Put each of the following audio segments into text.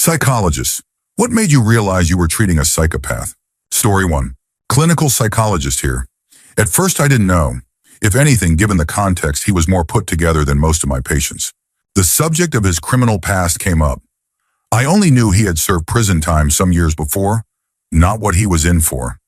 Psychologists, what made you realize you were treating a psychopath? Story 1. Clinical psychologist here. At first I didn't know. If anything, given the context, he was more put together than most of my patients. The subject of his criminal past came up. I only knew he had served prison time some years before, not what he was in for.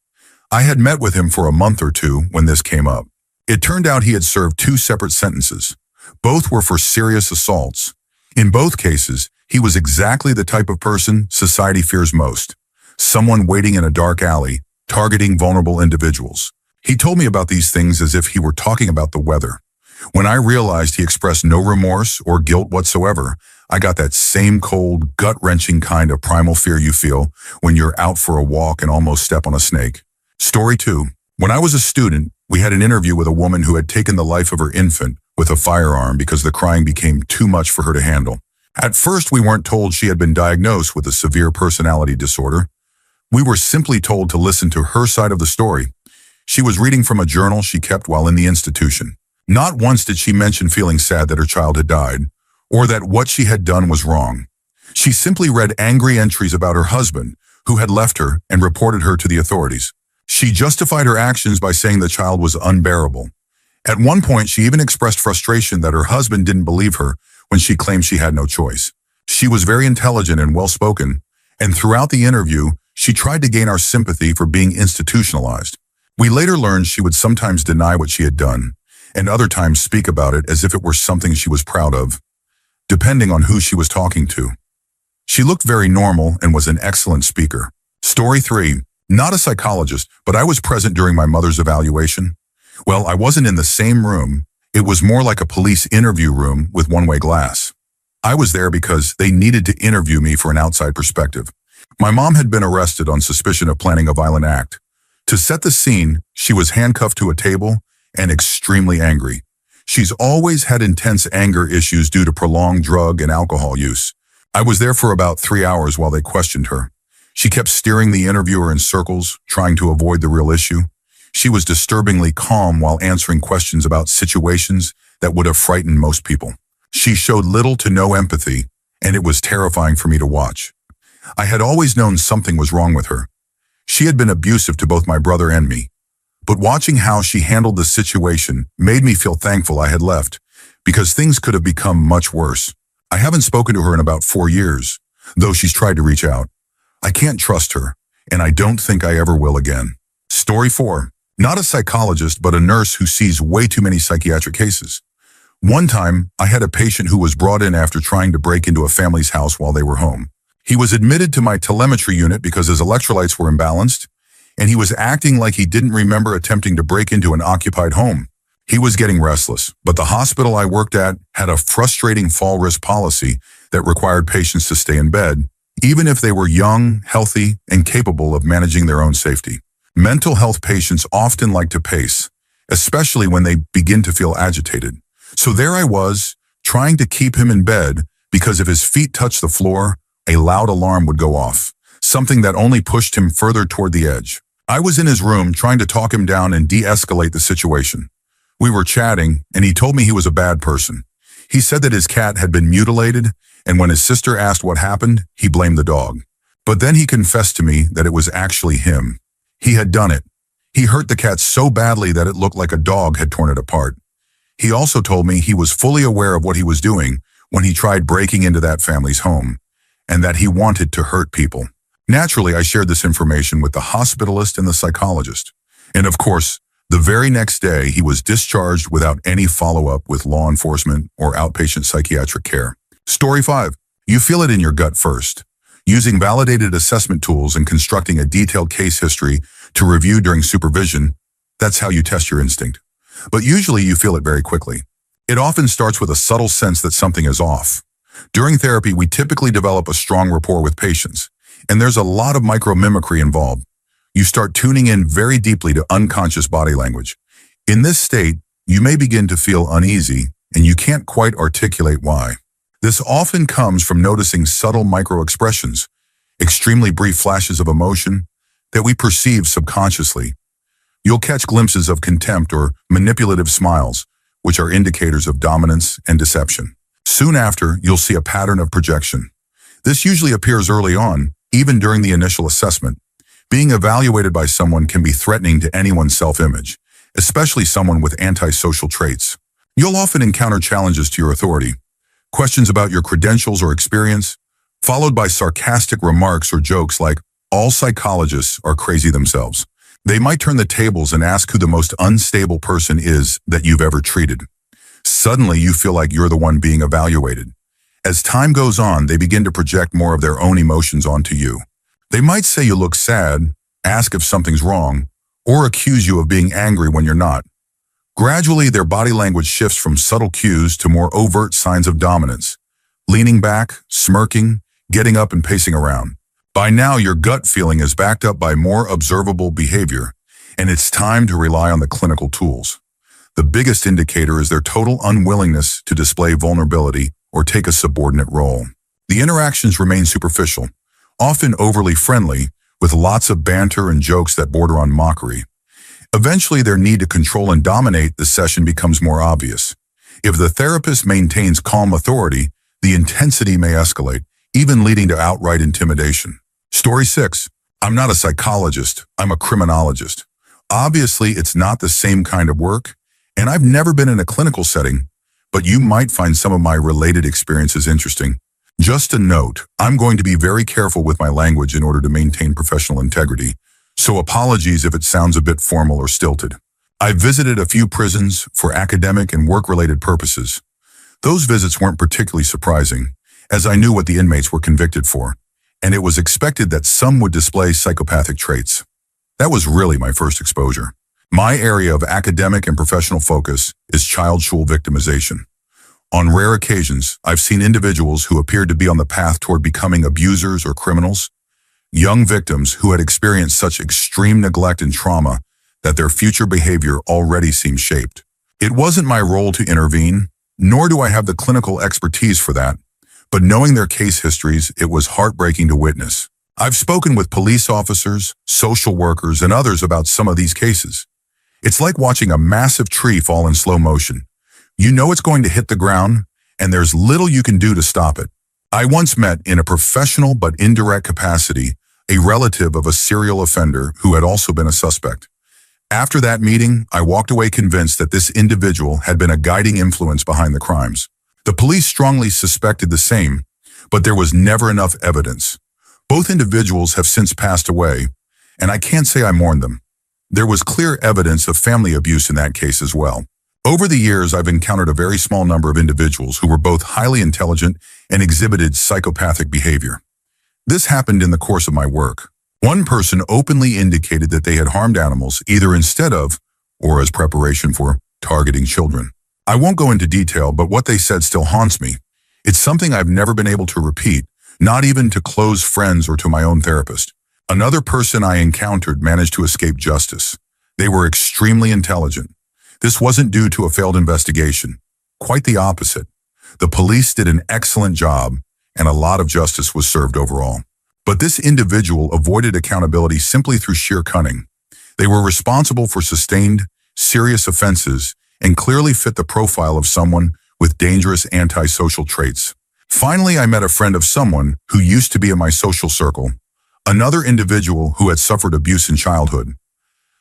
I had met with him for a month or two when this came up. It turned out he had served 2 separate sentences. Both were for serious assaults. In both cases, he was exactly the type of person society fears most. Someone waiting in a dark alley, targeting vulnerable individuals. He told me about these things as if he were talking about the weather. When I realized he expressed no remorse or guilt whatsoever, I got that same cold, gut-wrenching kind of primal fear you feel when you're out for a walk and almost step on a snake. Story 2. When I was a student, we had an interview with a woman who had taken the life of her infant with a firearm because the crying became too much for her to handle. At first, we weren't told she had been diagnosed with a severe personality disorder. We were simply told to listen to her side of the story. She was reading from a journal she kept while in the institution. Not once did she mention feeling sad that her child had died, or that what she had done was wrong. She simply read angry entries about her husband, who had left her and reported her to the authorities. She justified her actions by saying the child was unbearable. At one point, she even expressed frustration that her husband didn't believe her when she claimed she had no choice. She was very intelligent and well-spoken, and throughout the interview, she tried to gain our sympathy for being institutionalized. We later learned she would sometimes deny what she had done, and other times speak about it as if it were something she was proud of, depending on who she was talking to. She looked very normal and was an excellent speaker. Story 3. Not a psychologist, but I was present during my mother's evaluation. Well, I wasn't in the same room. It was more like a police interview room with one-way glass. I was there because they needed to interview me for an outside perspective. My mom had been arrested on suspicion of planning a violent act. To set the scene, she was handcuffed to a table and extremely angry. She's always had intense anger issues due to prolonged drug and alcohol use. I was there for about 3 hours while they questioned her. She kept steering the interviewer in circles, trying to avoid the real issue. She was disturbingly calm while answering questions about situations that would have frightened most people. She showed little to no empathy, and it was terrifying for me to watch. I had always known something was wrong with her. She had been abusive to both my brother and me. But watching how she handled the situation made me feel thankful I had left, because things could have become much worse. I haven't spoken to her in about 4 years, though she's tried to reach out. I can't trust her, and I don't think I ever will again. Story 4. Not a psychologist, but a nurse who sees way too many psychiatric cases. One time, I had a patient who was brought in after trying to break into a family's house while they were home. He was admitted to my telemetry unit because his electrolytes were imbalanced, and he was acting like he didn't remember attempting to break into an occupied home. He was getting restless, but the hospital I worked at had a frustrating fall risk policy that required patients to stay in bed, even if they were young, healthy, and capable of managing their own safety. Mental health patients often like to pace, especially when they begin to feel agitated. So there I was, trying to keep him in bed because if his feet touched the floor, a loud alarm would go off, something that only pushed him further toward the edge. I was in his room trying to talk him down and de-escalate the situation. We were chatting, and he told me he was a bad person. He said that his cat had been mutilated, and when his sister asked what happened, he blamed the dog. But then he confessed to me that it was actually him. He had done it. He hurt the cat so badly that it looked like a dog had torn it apart. He also told me he was fully aware of what he was doing when he tried breaking into that family's home, and that he wanted to hurt people. Naturally, I shared this information with the hospitalist and the psychologist. And of course, the very next day, he was discharged without any follow-up with law enforcement or outpatient psychiatric care. Story 5. You feel it in your gut first. Using validated assessment tools and constructing a detailed case history to review during supervision, that's how you test your instinct. But usually you feel it very quickly. It often starts with a subtle sense that something is off. During therapy, we typically develop a strong rapport with patients, and there's a lot of micromimicry involved. You start tuning in very deeply to unconscious body language. In this state, you may begin to feel uneasy, and you can't quite articulate why. This often comes from noticing subtle micro-expressions, extremely brief flashes of emotion that we perceive subconsciously. You'll catch glimpses of contempt or manipulative smiles, which are indicators of dominance and deception. Soon after, you'll see a pattern of projection. This usually appears early on, even during the initial assessment. Being evaluated by someone can be threatening to anyone's self-image, especially someone with antisocial traits. You'll often encounter challenges to your authority, questions about your credentials or experience, followed by sarcastic remarks or jokes like, "All psychologists are crazy themselves." They might turn the tables and ask who the most unstable person is that you've ever treated. Suddenly, you feel like you're the one being evaluated. As time goes on, they begin to project more of their own emotions onto you. They might say you look sad, ask if something's wrong, or accuse you of being angry when you're not. Gradually, their body language shifts from subtle cues to more overt signs of dominance, leaning back, smirking, getting up and pacing around. By now, your gut feeling is backed up by more observable behavior, and it's time to rely on the clinical tools. The biggest indicator is their total unwillingness to display vulnerability or take a subordinate role. The interactions remain superficial, often overly friendly, with lots of banter and jokes that border on mockery. Eventually, their need to control and dominate the session becomes more obvious. If the therapist maintains calm authority, the intensity may escalate, even leading to outright intimidation. Story 6. I'm not a psychologist, I'm a criminologist. Obviously, it's not the same kind of work, and I've never been in a clinical setting, but you might find some of my related experiences interesting. Just a note, I'm going to be very careful with my language in order to maintain professional integrity, so apologies if it sounds a bit formal or stilted. I've visited a few prisons for academic and work-related purposes. Those visits weren't particularly surprising, as I knew what the inmates were convicted for, and it was expected that some would display psychopathic traits. That was really my first exposure. My area of academic and professional focus is child sexual victimization. On rare occasions, I've seen individuals who appeared to be on the path toward becoming abusers or criminals, young victims who had experienced such extreme neglect and trauma that their future behavior already seemed shaped. It wasn't my role to intervene, nor do I have the clinical expertise for that, but knowing their case histories, it was heartbreaking to witness. I've spoken with police officers, social workers, and others about some of these cases. It's like watching a massive tree fall in slow motion. You know it's going to hit the ground, and there's little you can do to stop it. I once met, in a professional but indirect capacity, a relative of a serial offender who had also been a suspect. After that meeting, I walked away convinced that this individual had been a guiding influence behind the crimes. The police strongly suspected the same, but there was never enough evidence. Both individuals have since passed away, and I can't say I mourn them. There was clear evidence of family abuse in that case as well. Over the years, I've encountered a very small number of individuals who were both highly intelligent and exhibited psychopathic behavior. This happened in the course of my work. One person openly indicated that they had harmed animals either instead of or as preparation for targeting children. I won't go into detail, but what they said still haunts me. It's something I've never been able to repeat, not even to close friends or to my own therapist. Another person I encountered managed to escape justice. They were extremely intelligent. This wasn't due to a failed investigation. Quite the opposite. The police did an excellent job, and a lot of justice was served overall. But this individual avoided accountability simply through sheer cunning. They were responsible for sustained, serious offenses and clearly fit the profile of someone with dangerous antisocial traits. Finally, I met a friend of someone who used to be in my social circle, another individual who had suffered abuse in childhood.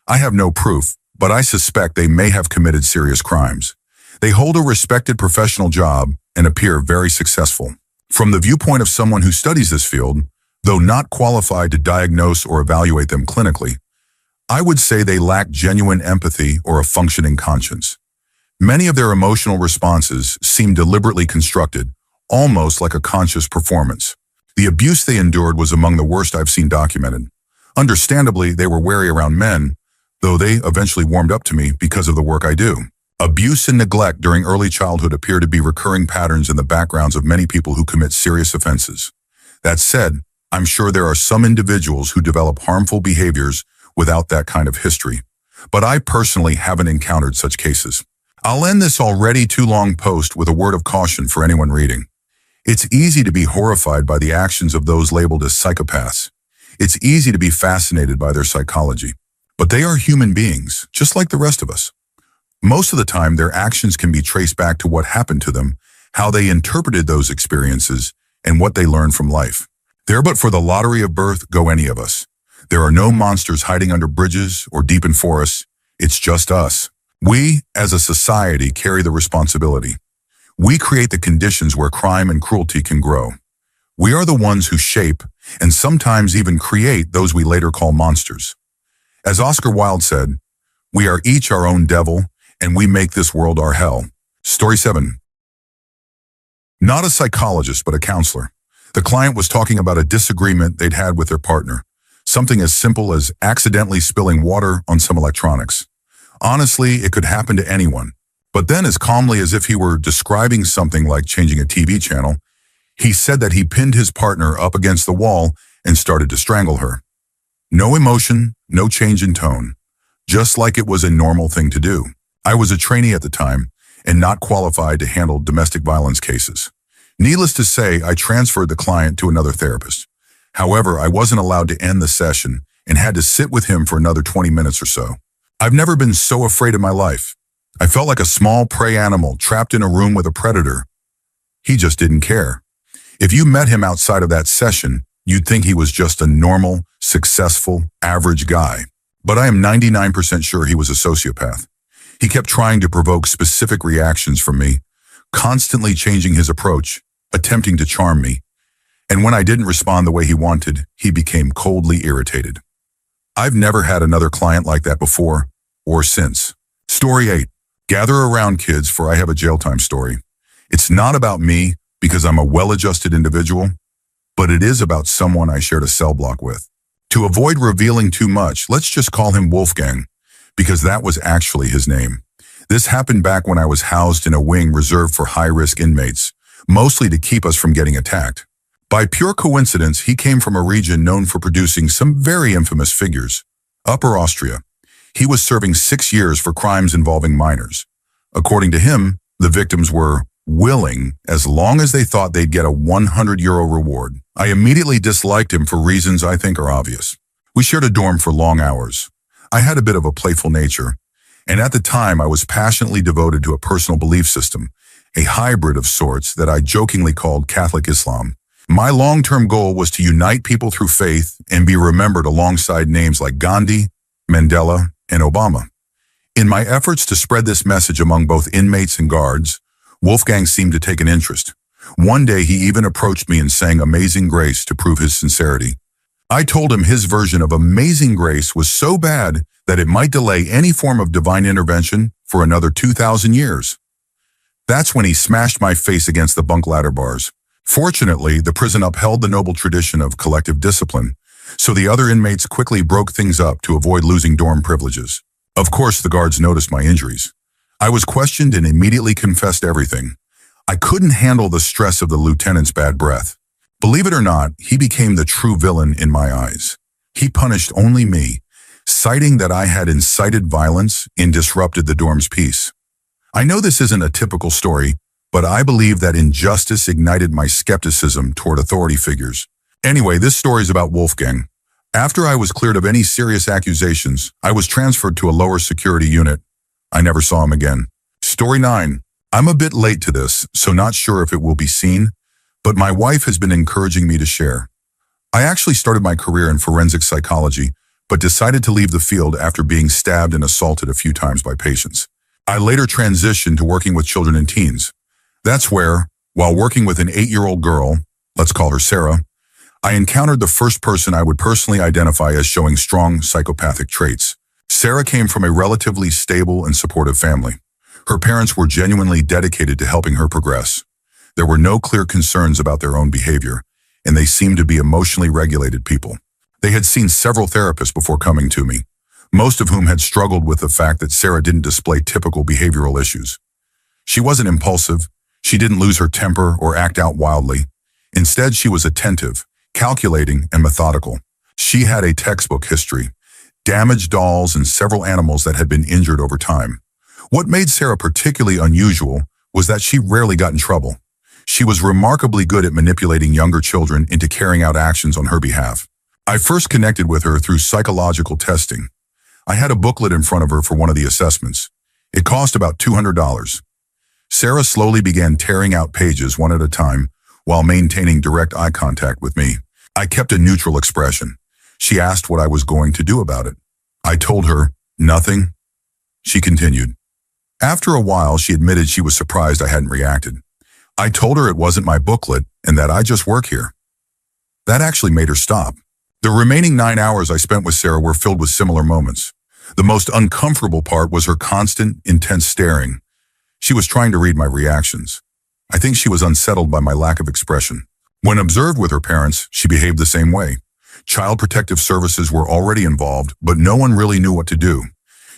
I have no proof, but I suspect they may have committed serious crimes. They hold a respected professional job and appear very successful. From the viewpoint of someone who studies this field, though not qualified to diagnose or evaluate them clinically, I would say they lack genuine empathy or a functioning conscience. Many of their emotional responses seem deliberately constructed, almost like a conscious performance. The abuse they endured was among the worst I've seen documented. Understandably, they were wary around men, though they eventually warmed up to me because of the work I do. Abuse and neglect during early childhood appear to be recurring patterns in the backgrounds of many people who commit serious offenses. That said, I'm sure there are some individuals who develop harmful behaviors without that kind of history, but I personally haven't encountered such cases. I'll end this already too long post with a word of caution for anyone reading. It's easy to be horrified by the actions of those labeled as psychopaths. It's easy to be fascinated by their psychology, but they are human beings, just like the rest of us. Most of the time, their actions can be traced back to what happened to them, how they interpreted those experiences, and what they learn from life. There but for the lottery of birth go any of us. There are no monsters hiding under bridges or deep in forests. It's just us. We, as a society, carry the responsibility. We create the conditions where crime and cruelty can grow. We are the ones who shape and sometimes even create those we later call monsters. As Oscar Wilde said, we are each our own devil, and we make this world our hell. Story 7. Not a psychologist, but a counselor. The client was talking about a disagreement they'd had with their partner, something as simple as accidentally spilling water on some electronics. Honestly, it could happen to anyone. But then, as calmly as if he were describing something like changing a TV channel, he said that he pinned his partner up against the wall and started to strangle her. No emotion, no change in tone, just like it was a normal thing to do. I was a trainee at the time and not qualified to handle domestic violence cases. Needless to say, I transferred the client to another therapist. However, I wasn't allowed to end the session and had to sit with him for another 20 minutes or so. I've never been so afraid in my life. I felt like a small prey animal trapped in a room with a predator. He just didn't care. If you met him outside of that session, you'd think he was just a normal, successful, average guy. But I am 99% sure he was a sociopath. He kept trying to provoke specific reactions from me, constantly changing his approach, attempting to charm me. And when I didn't respond the way he wanted, he became coldly irritated. I've never had another client like that before or since. Story 8. Gather around, kids, for I have a jail time story. It's not about me because I'm a well-adjusted individual, but it is about someone I shared a cell block with. To avoid revealing too much, let's just call him Wolfgang, because that was actually his name. This happened back when I was housed in a wing reserved for high-risk inmates, mostly to keep us from getting attacked. By pure coincidence, he came from a region known for producing some very infamous figures. Upper Austria. He was serving 6 years for crimes involving minors. According to him, the victims were willing as long as they thought they'd get a €100 reward. I immediately disliked him for reasons I think are obvious. We shared a dorm for long hours. I had a bit of a playful nature, and at the time I was passionately devoted to a personal belief system, a hybrid of sorts that I jokingly called Catholic Islam. My long-term goal was to unite people through faith and be remembered alongside names like Gandhi, Mandela, and Obama. In my efforts to spread this message among both inmates and guards, Wolfgang seemed to take an interest. One day he even approached me and sang Amazing Grace to prove his sincerity. I told him his version of Amazing Grace was so bad that it might delay any form of divine intervention for another 2,000 years. That's when he smashed my face against the bunk ladder bars. Fortunately, the prison upheld the noble tradition of collective discipline, so the other inmates quickly broke things up to avoid losing dorm privileges. Of course, the guards noticed my injuries. I was questioned and immediately confessed everything. I couldn't handle the stress of the lieutenant's bad breath. Believe it or not, he became the true villain in my eyes. He punished only me, citing that I had incited violence and disrupted the dorm's peace. I know this isn't a typical story, but I believe that injustice ignited my skepticism toward authority figures. Anyway, this story is about Wolfgang. After I was cleared of any serious accusations, I was transferred to a lower security unit. I never saw him again. Story 9. I'm a bit late to this, so not sure if it will be seen, but my wife has been encouraging me to share. I actually started my career in forensic psychology, but decided to leave the field after being stabbed and assaulted a few times by patients. I later transitioned to working with children and teens. That's where, while working with an 8-year-old girl, let's call her Sarah, I encountered the first person I would personally identify as showing strong psychopathic traits. Sarah came from a relatively stable and supportive family. Her parents were genuinely dedicated to helping her progress. There were no clear concerns about their own behavior, and they seemed to be emotionally regulated people. They had seen several therapists before coming to me, most of whom had struggled with the fact that Sarah didn't display typical behavioral issues. She wasn't impulsive. She didn't lose her temper or act out wildly. Instead, she was attentive, calculating, and methodical. She had a textbook history, damaged dolls, and several animals that had been injured over time. What made Sarah particularly unusual was that she rarely got in trouble. She was remarkably good at manipulating younger children into carrying out actions on her behalf. I first connected with her through psychological testing. I had a booklet in front of her for one of the assessments. It cost about $200. Sarah slowly began tearing out pages one at a time, while maintaining direct eye contact with me. I kept a neutral expression. She asked what I was going to do about it. I told her, nothing. She continued. After a while, she admitted she was surprised I hadn't reacted. I told her it wasn't my booklet and that I just work here. That actually made her stop. The remaining 9 hours I spent with Sarah were filled with similar moments. The most uncomfortable part was her constant, intense staring. She was trying to read my reactions. I think she was unsettled by my lack of expression. When observed with her parents, she behaved the same way. Child Protective Services were already involved, but no one really knew what to do.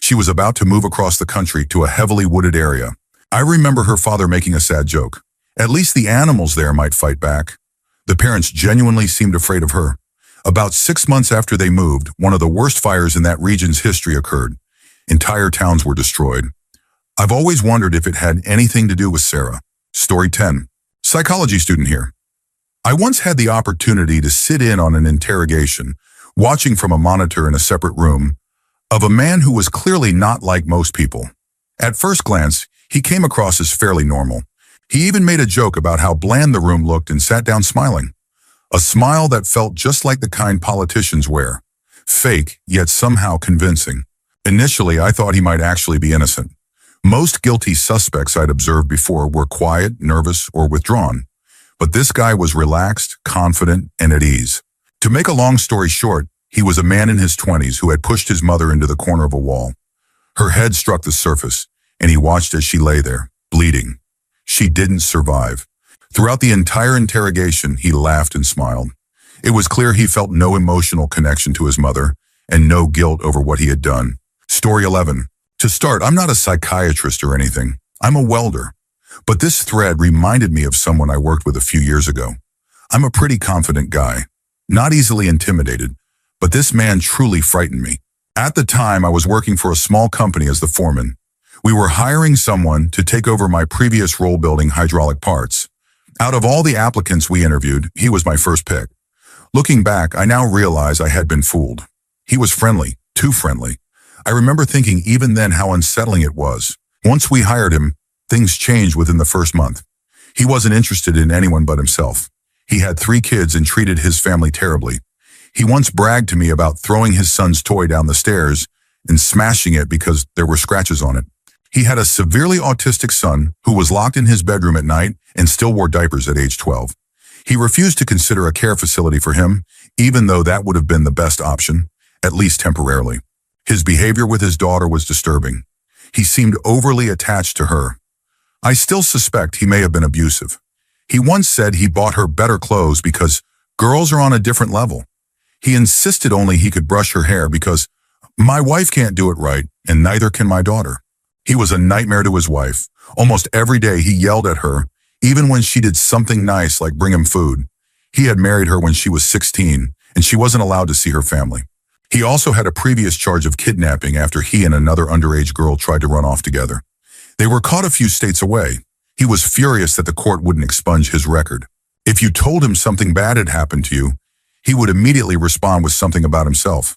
She was about to move across the country to a heavily wooded area. I remember her father making a sad joke. At least the animals there might fight back. The parents genuinely seemed afraid of her. About 6 months after they moved, one of the worst fires in that region's history occurred. Entire towns were destroyed. I've always wondered if it had anything to do with Sarah. Story 10. Psychology student here. I once had the opportunity to sit in on an interrogation, watching from a monitor in a separate room, of a man who was clearly not like most people. At first glance, he came across as fairly normal. He even made a joke about how bland the room looked and sat down smiling. A smile that felt just like the kind politicians wear. Fake, yet somehow convincing. Initially, I thought he might actually be innocent. Most guilty suspects I'd observed before were quiet, nervous, or withdrawn. But this guy was relaxed, confident, and at ease. To make a long story short, he was a man in his 20s who had pushed his mother into the corner of a wall. Her head struck the surface, and he watched as she lay there, bleeding. She didn't survive. Throughout the entire interrogation, he laughed and smiled. It was clear he felt no emotional connection to his mother and no guilt over what he had done. Story 11. To start, I'm not a psychiatrist or anything. I'm a welder. But this thread reminded me of someone I worked with a few years ago. I'm a pretty confident guy, not easily intimidated, but this man truly frightened me. At the time, I was working for a small company as the foreman. We were hiring someone to take over my previous role building hydraulic parts. Out of all the applicants we interviewed, he was my first pick. Looking back, I now realize I had been fooled. He was friendly, too friendly. I remember thinking even then how unsettling it was. Once we hired him, things changed within the first month. He wasn't interested in anyone but himself. He had 3 kids and treated his family terribly. He once bragged to me about throwing his son's toy down the stairs and smashing it because there were scratches on it. He had a severely autistic son who was locked in his bedroom at night and still wore diapers at age 12. He refused to consider a care facility for him, even though that would have been the best option, at least temporarily. His behavior with his daughter was disturbing. He seemed overly attached to her. I still suspect he may have been abusive. He once said he bought her better clothes because girls are on a different level. He insisted only he could brush her hair because my wife can't do it right and neither can my daughter. He was a nightmare to his wife. Almost every day he yelled at her, even when she did something nice like bring him food. He had married her when she was 16 and she wasn't allowed to see her family. He also had a previous charge of kidnapping after he and another underage girl tried to run off together. They were caught a few states away. He was furious that the court wouldn't expunge his record. If you told him something bad had happened to you, he would immediately respond with something about himself.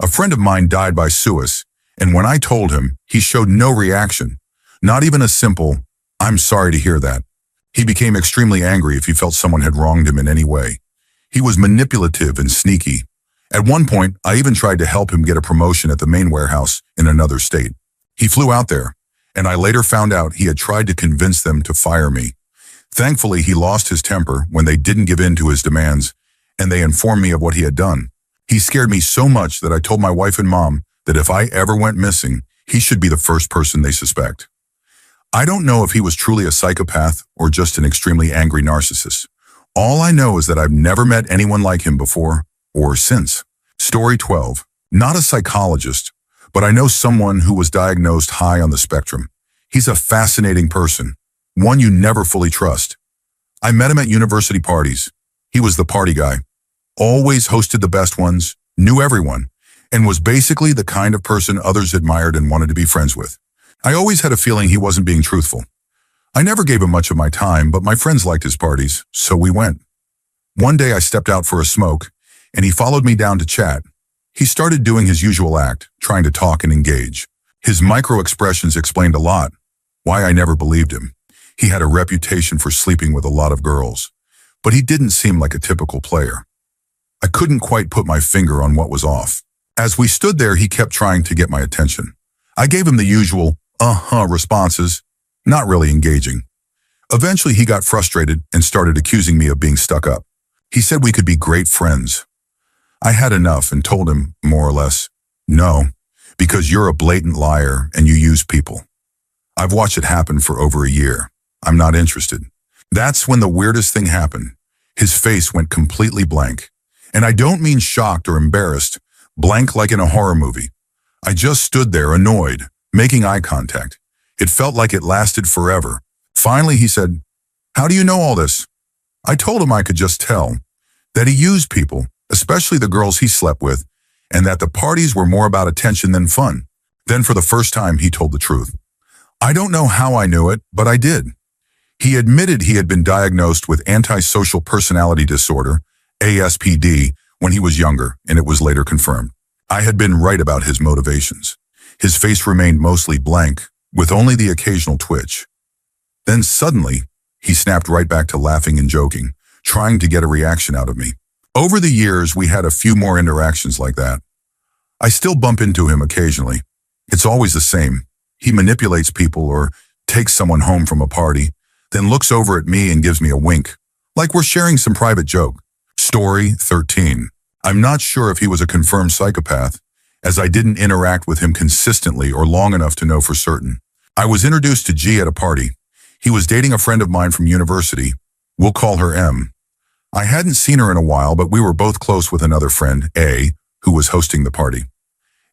A friend of mine died by suicide, and when I told him, he showed no reaction, not even a simple, "I'm sorry to hear that." He became extremely angry if he felt someone had wronged him in any way. He was manipulative and sneaky. At one point, I even tried to help him get a promotion at the main warehouse in another state. He flew out there, and I later found out he had tried to convince them to fire me. Thankfully, he lost his temper when they didn't give in to his demands, and they informed me of what he had done. He scared me so much that I told my wife and mom that if I ever went missing, he should be the first person they suspect. I don't know if he was truly a psychopath or just an extremely angry narcissist. All I know is that I've never met anyone like him before or since. Story 12. Not a psychologist, but I know someone who was diagnosed high on the spectrum. He's a fascinating person, one you never fully trust. I met him at university parties. He was the party guy, always hosted the best ones, knew everyone, and was basically the kind of person others admired and wanted to be friends with. I always had a feeling he wasn't being truthful. I never gave him much of my time, but my friends liked his parties, so we went. One day I stepped out for a smoke, and he followed me down to chat. He started doing his usual act, trying to talk and engage. His micro-expressions explained a lot, why I never believed him. He had a reputation for sleeping with a lot of girls. but he didn't seem like a typical player. I couldn't quite put my finger on what was off. As we stood there, he kept trying to get my attention. I gave him the usual, responses, not really engaging. Eventually, he got frustrated and started accusing me of being stuck up. He said we could be great friends. I had enough and told him, more or less, no, because you're a blatant liar and you use people. I've watched it happen for over a year. I'm not interested. That's when the weirdest thing happened. His face went completely blank. And I don't mean shocked or embarrassed, blank like in a horror movie. I just stood there annoyed, making eye contact. It felt like it lasted forever. Finally, he said, "How do you know all this?" I told him I could just tell, that he used people, especially the girls he slept with, and that the parties were more about attention than fun. Then for the first time, he told the truth. I don't know how I knew it, but I did. He admitted he had been diagnosed with antisocial personality disorder, ASPD, when he was younger, and it was later confirmed. I had been right about his motivations. His face remained mostly blank, with only the occasional twitch. Then suddenly, he snapped right back to laughing and joking, trying to get a reaction out of me. Over the years, we had a few more interactions like that. I still bump into him occasionally. It's always the same. He manipulates people or takes someone home from a party, then looks over at me and gives me a wink, like we're sharing some private joke. Story 13. I'm not sure if he was a confirmed psychopath, as I didn't interact with him consistently or long enough to know for certain. I was introduced to G at a party. He was dating a friend of mine from university. We'll call her M. I hadn't seen her in a while, but we were both close with another friend, A, who was hosting the party.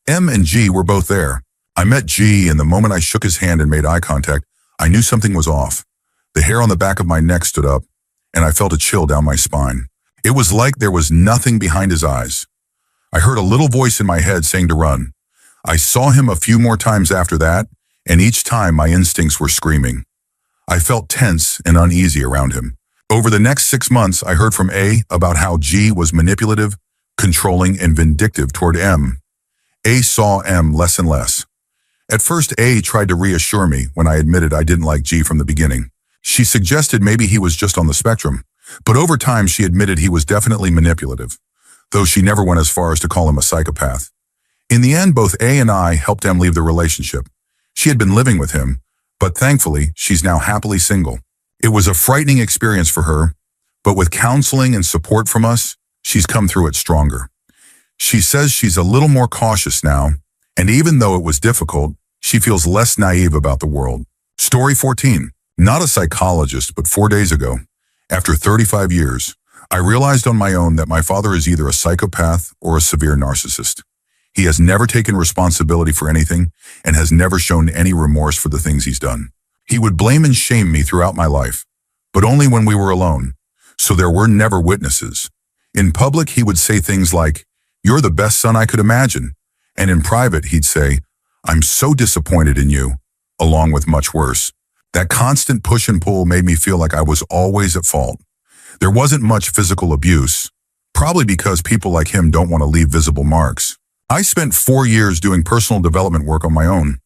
M and G were both there. I met G, and the moment I shook his hand and made eye contact, I knew something was off. The hair on the back of my neck stood up, and I felt a chill down my spine. It was like there was nothing behind his eyes. I heard a little voice in my head saying to run. I saw him a few more times after that, and each time my instincts were screaming. I felt tense and uneasy around him. Over the next 6 months, I heard from A about how G was manipulative, controlling, and vindictive toward M. A saw M less and less. At first, A tried to reassure me when I admitted I didn't like G from the beginning. She suggested maybe he was just on the spectrum, but over time she admitted he was definitely manipulative, though she never went as far as to call him a psychopath. In the end, both A and I helped M leave the relationship. She had been living with him, but thankfully, she's now happily single. It was a frightening experience for her, but with counseling and support from us, she's come through it stronger. She says she's a little more cautious now, and even though it was difficult, she feels less naive about the world. Story 14. Not a psychologist, but 4 days ago, after 35 years, I realized on my own that my father is either a psychopath or a severe narcissist. He has never taken responsibility for anything and has never shown any remorse for the things he's done. He would blame and shame me throughout my life, but only when we were alone, so there were never witnesses. In public, he would say things like, "You're the best son I could imagine," and in private, he'd say, "I'm so disappointed in you," along with much worse. That constant push and pull made me feel like I was always at fault. There wasn't much physical abuse, probably because people like him don't want to leave visible marks. I spent 4 years doing personal development work on my own.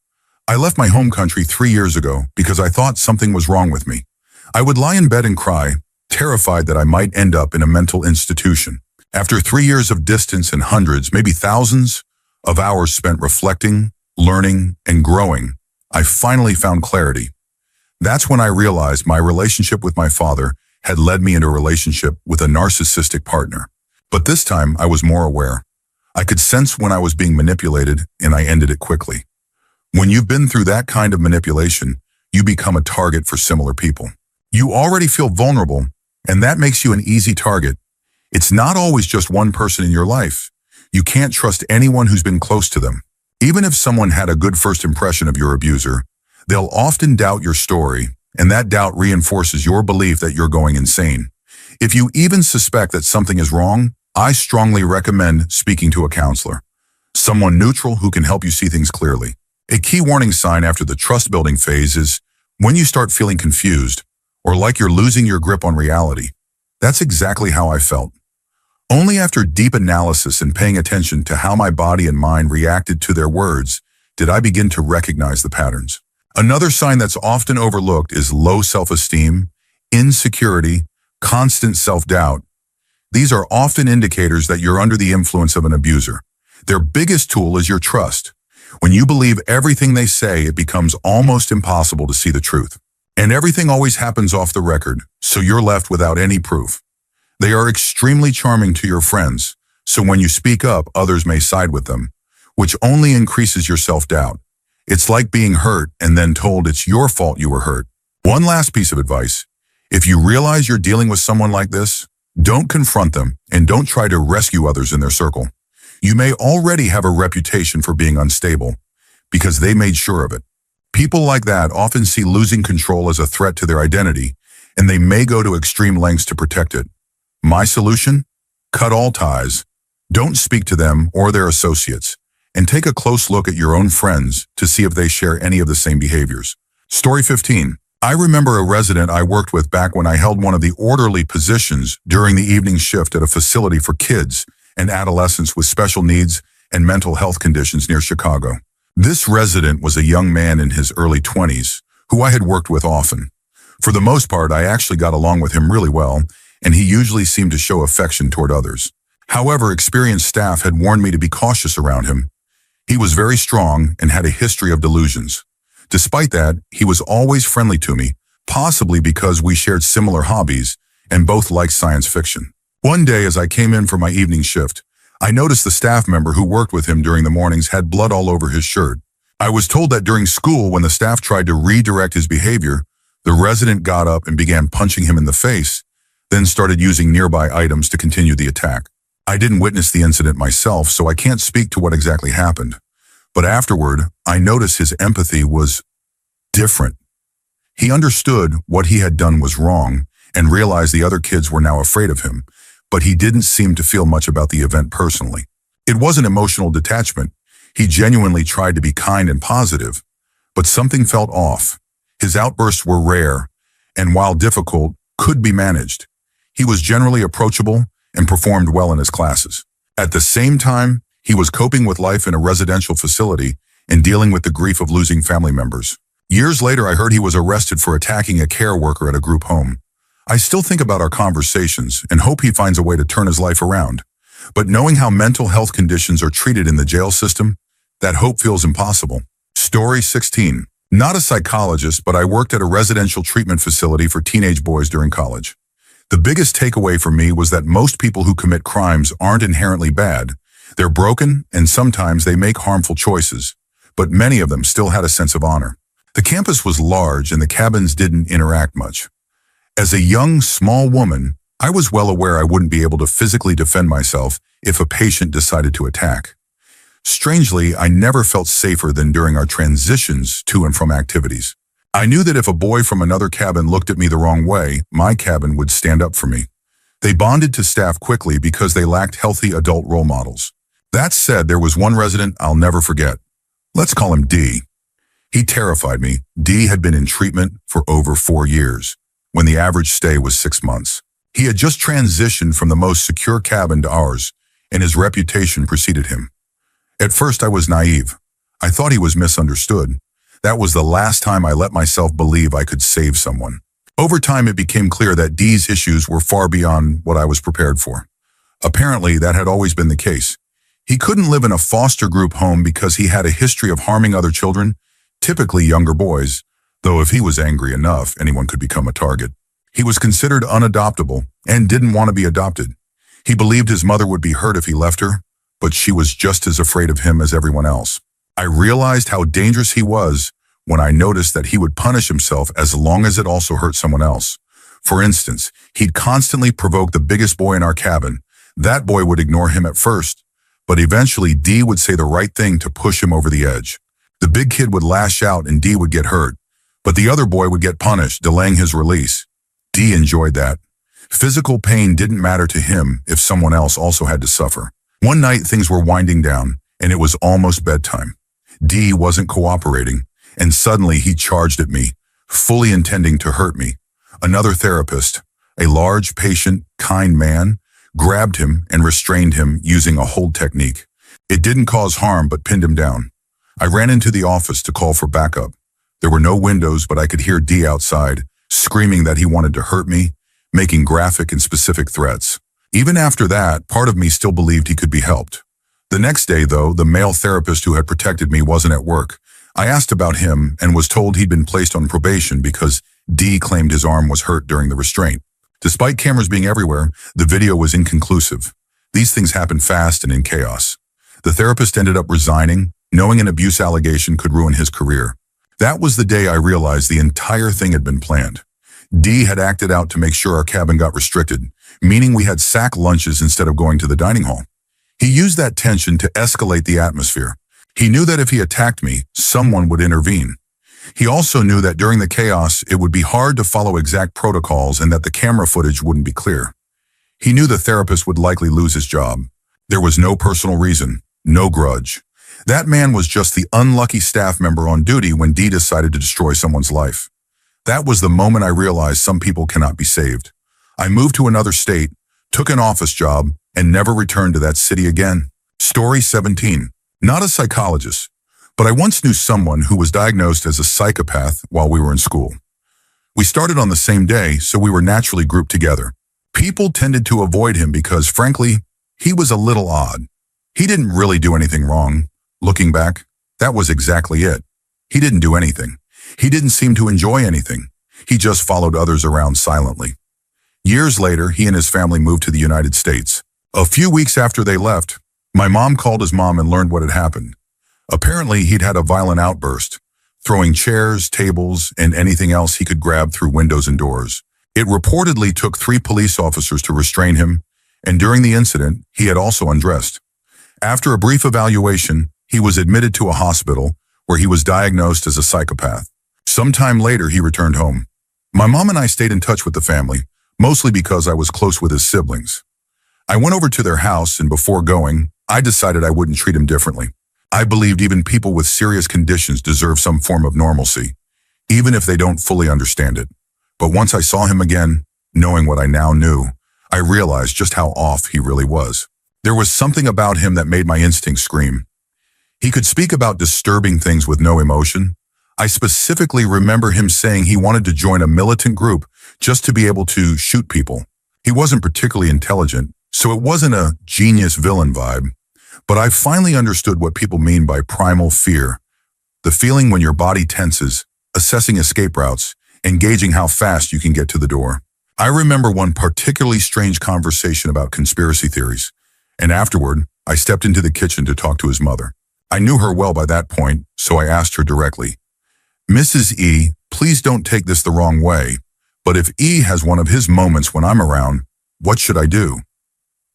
I left my home country 3 years ago because I thought something was wrong with me. I would lie in bed and cry, terrified that I might end up in a mental institution. After 3 years of distance and hundreds, maybe thousands, of hours spent reflecting, learning, and growing, I finally found clarity. That's when I realized my relationship with my father had led me into a relationship with a narcissistic partner. But this time, I was more aware. I could sense when I was being manipulated, and I ended it quickly. When you've been through that kind of manipulation, you become a target for similar people. You already feel vulnerable, and that makes you an easy target. It's not always just one person in your life. You can't trust anyone who's been close to them. Even if someone had a good first impression of your abuser, they'll often doubt your story, and that doubt reinforces your belief that you're going insane. If you even suspect that something is wrong, I strongly recommend speaking to a counselor, someone neutral who can help you see things clearly. A key warning sign after the trust-building phase is when you start feeling confused or like you're losing your grip on reality. That's exactly how I felt. Only after deep analysis and paying attention to how my body and mind reacted to their words did I begin to recognize the patterns. Another sign that's often overlooked is low self-esteem, insecurity, constant self-doubt. These are often indicators that you're under the influence of an abuser. Their biggest tool is your trust. When you believe everything they say, it becomes almost impossible to see the truth. And everything always happens off the record, so you're left without any proof. They are extremely charming to your friends, so when you speak up, others may side with them, which only increases your self-doubt. It's like being hurt and then told it's your fault you were hurt. One last piece of advice. If you realize you're dealing with someone like this, don't confront them and don't try to rescue others in their circle. You may already have a reputation for being unstable because they made sure of it. People like that often see losing control as a threat to their identity, and they may go to extreme lengths to protect it. My solution? Cut all ties. Don't speak to them or their associates, and take a close look at your own friends to see if they share any of the same behaviors. Story 15. I remember a resident I worked with back when I held one of the orderly positions during the evening shift at a facility for kids and adolescents with special needs and mental health conditions near Chicago. This resident was a young man in his early 20s who I had worked with often. For the most part, I actually got along with him really well, and he usually seemed to show affection toward others. However, experienced staff had warned me to be cautious around him. He was very strong and had a history of delusions. Despite that, he was always friendly to me, possibly because we shared similar hobbies and both liked science fiction. One day, as I came in for my evening shift, I noticed the staff member who worked with him during the mornings had blood all over his shirt. I was told that during school, when the staff tried to redirect his behavior, the resident got up and began punching him in the face, then started using nearby items to continue the attack. I didn't witness the incident myself, so I can't speak to what exactly happened. But afterward, I noticed his empathy was different. He understood what he had done was wrong and realized the other kids were now afraid of him, but he didn't seem to feel much about the event personally. It wasn't emotional detachment. He genuinely tried to be kind and positive, but something felt off. His outbursts were rare, and while difficult, could be managed. He was generally approachable and performed well in his classes. At the same time, he was coping with life in a residential facility and dealing with the grief of losing family members. Years later, I heard he was arrested for attacking a care worker at a group home. I still think about our conversations and hope he finds a way to turn his life around. But knowing how mental health conditions are treated in the jail system, that hope feels impossible. Story 16. Not a psychologist, but I worked at a residential treatment facility for teenage boys during college. The biggest takeaway for me was that most people who commit crimes aren't inherently bad. They're broken, and sometimes they make harmful choices, but many of them still had a sense of honor. The campus was large, and the cabins didn't interact much. As a young, small woman, I was well aware I wouldn't be able to physically defend myself if a patient decided to attack. Strangely, I never felt safer than during our transitions to and from activities. I knew that if a boy from another cabin looked at me the wrong way, my cabin would stand up for me. They bonded to staff quickly because they lacked healthy adult role models. That said, there was one resident I'll never forget. Let's call him D. He terrified me. D had been in treatment for over 4 years, when the average stay was 6 months. He had just transitioned from the most secure cabin to ours, and his reputation preceded him. At first, I was naive. I thought he was misunderstood. That was the last time I let myself believe I could save someone. Over time, it became clear that D's issues were far beyond what I was prepared for. Apparently, that had always been the case. He couldn't live in a foster group home because he had a history of harming other children, typically younger boys, though if he was angry enough, anyone could become a target. He was considered unadoptable and didn't want to be adopted. He believed his mother would be hurt if he left her, but she was just as afraid of him as everyone else. I realized how dangerous he was when I noticed that he would punish himself as long as it also hurt someone else. For instance, he'd constantly provoke the biggest boy in our cabin. That boy would ignore him at first, but eventually D would say the right thing to push him over the edge. The big kid would lash out and D would get hurt, but the other boy would get punished, delaying his release. D enjoyed that. Physical pain didn't matter to him if someone else also had to suffer. One night, things were winding down, and it was almost bedtime. D wasn't cooperating, and suddenly he charged at me, fully intending to hurt me. Another therapist, a large, patient, kind man, grabbed him and restrained him using a hold technique. It didn't cause harm, but pinned him down. I ran into the office to call for backup. There were no windows, but I could hear D outside, screaming that he wanted to hurt me, making graphic and specific threats. Even after that, part of me still believed he could be helped. The next day, though, the male therapist who had protected me wasn't at work. I asked about him and was told he'd been placed on probation because D claimed his arm was hurt during the restraint. Despite cameras being everywhere, the video was inconclusive. These things happen fast and in chaos. The therapist ended up resigning, knowing an abuse allegation could ruin his career. That was the day I realized the entire thing had been planned. D had acted out to make sure our cabin got restricted, meaning we had sack lunches instead of going to the dining hall. He used that tension to escalate the atmosphere. He knew that if he attacked me, someone would intervene. He also knew that during the chaos, it would be hard to follow exact protocols and that the camera footage wouldn't be clear. He knew the therapist would likely lose his job. There was no personal reason, no grudge. That man was just the unlucky staff member on duty when D decided to destroy someone's life. That was the moment I realized some people cannot be saved. I moved to another state, took an office job, and never returned to that city again. Story 17. Not a psychologist, but I once knew someone who was diagnosed as a psychopath while we were in school. We started on the same day, so we were naturally grouped together. People tended to avoid him because, frankly, he was a little odd. He didn't really do anything wrong. Looking back, that was exactly it. He didn't do anything. He didn't seem to enjoy anything. He just followed others around silently. Years later, he and his family moved to the United States. A few weeks after they left, my mom called his mom and learned what had happened. Apparently, he'd had a violent outburst, throwing chairs, tables, and anything else he could grab through windows and doors. It reportedly took 3 police officers to restrain him, and during the incident, he had also undressed. After a brief evaluation, he was admitted to a hospital where he was diagnosed as a psychopath. Sometime later, he returned home. My mom and I stayed in touch with the family, mostly because I was close with his siblings. I went over to their house, and before going, I decided I wouldn't treat him differently. I believed even people with serious conditions deserve some form of normalcy, even if they don't fully understand it. But once I saw him again, knowing what I now knew, I realized just how off he really was. There was something about him that made my instincts scream. He could speak about disturbing things with no emotion. I specifically remember him saying he wanted to join a militant group just to be able to shoot people. He wasn't particularly intelligent, so it wasn't a genius villain vibe. But I finally understood what people mean by primal fear. The feeling when your body tenses, assessing escape routes, and gauging how fast you can get to the door. I remember one particularly strange conversation about conspiracy theories, and afterward, I stepped into the kitchen to talk to his mother. I knew her well by that point, so I asked her directly, "Mrs. E, please don't take this the wrong way, but if E has one of his moments when I'm around, what should I do?"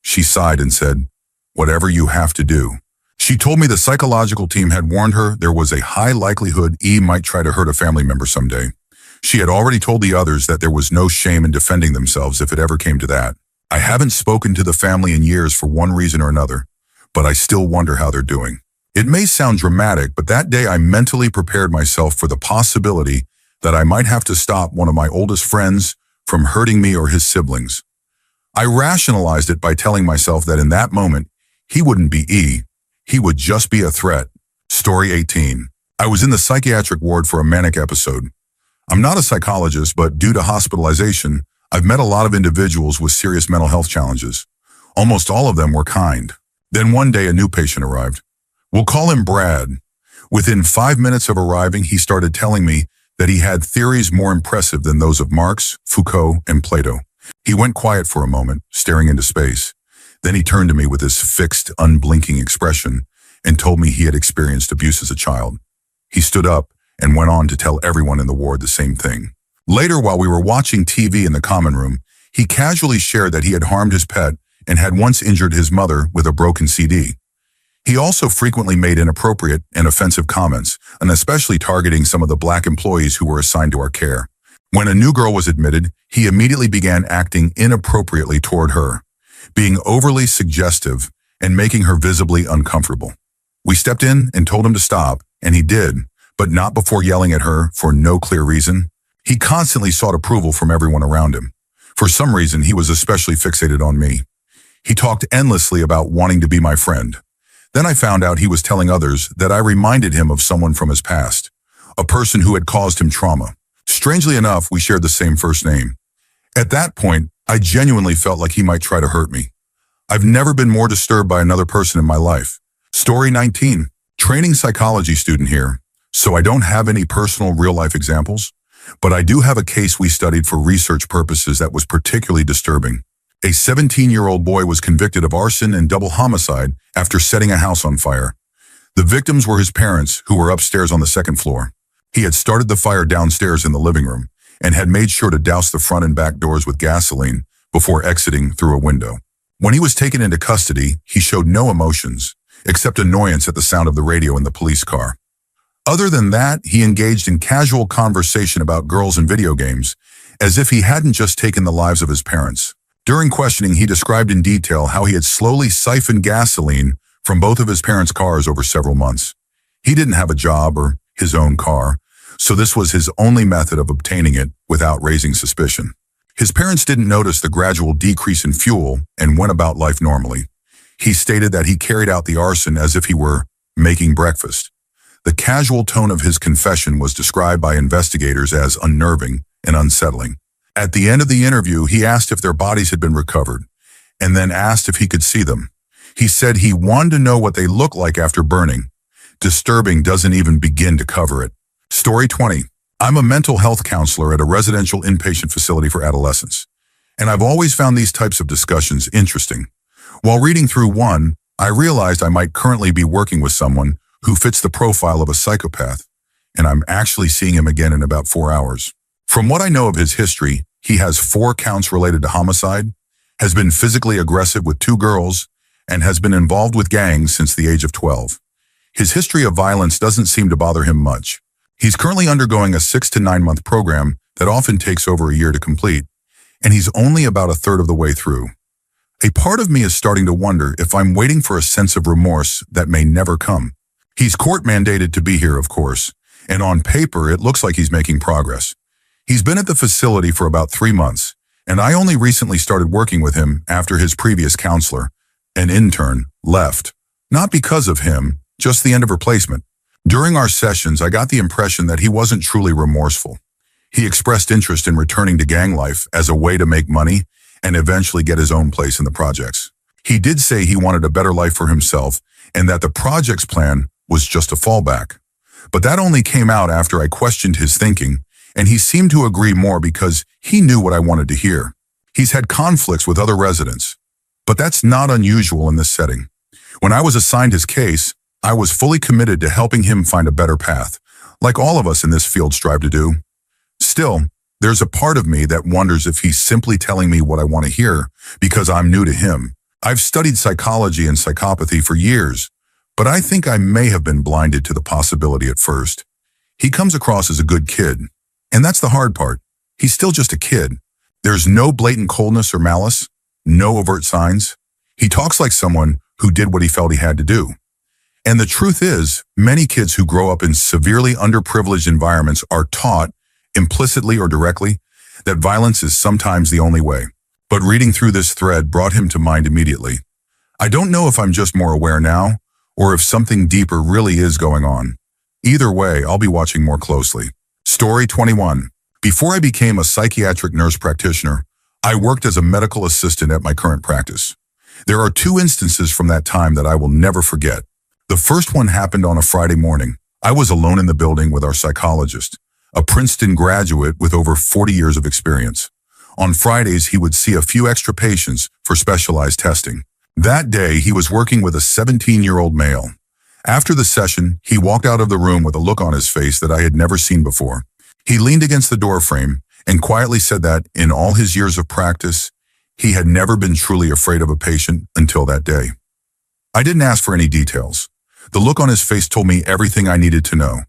She sighed and said, "Whatever you have to do." She told me the psychological team had warned her there was a high likelihood E might try to hurt a family member someday. She had already told the others that there was no shame in defending themselves if it ever came to that. I haven't spoken to the family in years for one reason or another, but I still wonder how they're doing. It may sound dramatic, but that day I mentally prepared myself for the possibility that I might have to stop one of my oldest friends from hurting me or his siblings. I rationalized it by telling myself that in that moment, he wouldn't be E, he would just be a threat. Story 18. I was in the psychiatric ward for a manic episode. I'm not a psychologist, but due to hospitalization, I've met a lot of individuals with serious mental health challenges. Almost all of them were kind. Then one day a new patient arrived. We'll call him Brad. Within 5 minutes of arriving, he started telling me that he had theories more impressive than those of Marx, Foucault, and Plato. He went quiet for a moment, staring into space. Then he turned to me with this fixed, unblinking expression and told me he had experienced abuse as a child. He stood up and went on to tell everyone in the ward the same thing. Later, while we were watching TV in the common room, he casually shared that he had harmed his pet and had once injured his mother with a broken CD. He also frequently made inappropriate and offensive comments, and especially targeting some of the Black employees who were assigned to our care. When a new girl was admitted, he immediately began acting inappropriately toward her, being overly suggestive and making her visibly uncomfortable. We stepped in and told him to stop, and he did, but not before yelling at her for no clear reason. He constantly sought approval from everyone around him. For some reason, he was especially fixated on me. He talked endlessly about wanting to be my friend. Then I found out he was telling others that I reminded him of someone from his past, a person who had caused him trauma. Strangely enough, we shared the same first name. At that point, I genuinely felt like he might try to hurt me. I've never been more disturbed by another person in my life. Story 19. Training psychology student here, so I don't have any personal real-life examples, but I do have a case we studied for research purposes that was particularly disturbing. A 17-year-old boy was convicted of arson and double homicide after setting a house on fire. The victims were his parents, who were upstairs on the second floor. He had started the fire downstairs in the living room and had made sure to douse the front and back doors with gasoline before exiting through a window. When he was taken into custody, he showed no emotions, except annoyance at the sound of the radio in the police car. Other than that, he engaged in casual conversation about girls and video games, as if he hadn't just taken the lives of his parents. During questioning, he described in detail how he had slowly siphoned gasoline from both of his parents' cars over several months. He didn't have a job or his own car, so this was his only method of obtaining it without raising suspicion. His parents didn't notice the gradual decrease in fuel and went about life normally. He stated that he carried out the arson as if he were making breakfast. The casual tone of his confession was described by investigators as unnerving and unsettling. At the end of the interview, he asked if their bodies had been recovered, and then asked if he could see them. He said he wanted to know what they look like after burning. Disturbing doesn't even begin to cover it. Story 20. I'm a mental health counselor at a residential inpatient facility for adolescents, and I've always found these types of discussions interesting. While reading through one, I realized I might currently be working with someone who fits the profile of a psychopath, and I'm actually seeing him again in about 4 hours. From what I know of his history, he has 4 counts related to homicide, has been physically aggressive with 2 girls, and has been involved with gangs since the age of 12. His history of violence doesn't seem to bother him much. He's currently undergoing a 6 to 9 month program that often takes over a year to complete, and he's only about a third of the way through. A part of me is starting to wonder if I'm waiting for a sense of remorse that may never come. He's court mandated to be here, of course, and on paper it looks like he's making progress. He's been at the facility for about 3 months, and I only recently started working with him after his previous counselor, an intern, left. Not because of him, just the end of her placement. During our sessions, I got the impression that he wasn't truly remorseful. He expressed interest in returning to gang life as a way to make money and eventually get his own place in the projects. He did say he wanted a better life for himself and that the project's plan was just a fallback. But that only came out after I questioned his thinking, and he seemed to agree more because he knew what I wanted to hear. He's had conflicts with other residents, but that's not unusual in this setting. When I was assigned his case, I was fully committed to helping him find a better path, like all of us in this field strive to do. Still, there's a part of me that wonders if he's simply telling me what I want to hear because I'm new to him. I've studied psychology and psychopathy for years, but I think I may have been blinded to the possibility at first. He comes across as a good kid, and that's the hard part. He's still just a kid. There's no blatant coldness or malice, no overt signs. He talks like someone who did what he felt he had to do. And the truth is, many kids who grow up in severely underprivileged environments are taught, implicitly or directly, that violence is sometimes the only way. But reading through this thread brought him to mind immediately. I don't know if I'm just more aware now, or if something deeper really is going on. Either way, I'll be watching more closely. Story 21. Before I became a psychiatric nurse practitioner, I worked as a medical assistant at my current practice. There are 2 instances from that time that I will never forget. The first one happened on a Friday morning. I was alone in the building with our psychologist, a Princeton graduate with over 40 years of experience. On Fridays, he would see a few extra patients for specialized testing. That day, he was working with a 17-year-old male. After the session, he walked out of the room with a look on his face that I had never seen before. He leaned against the doorframe and quietly said that, in all his years of practice, he had never been truly afraid of a patient until that day. I didn't ask for any details. The look on his face told me everything I needed to know.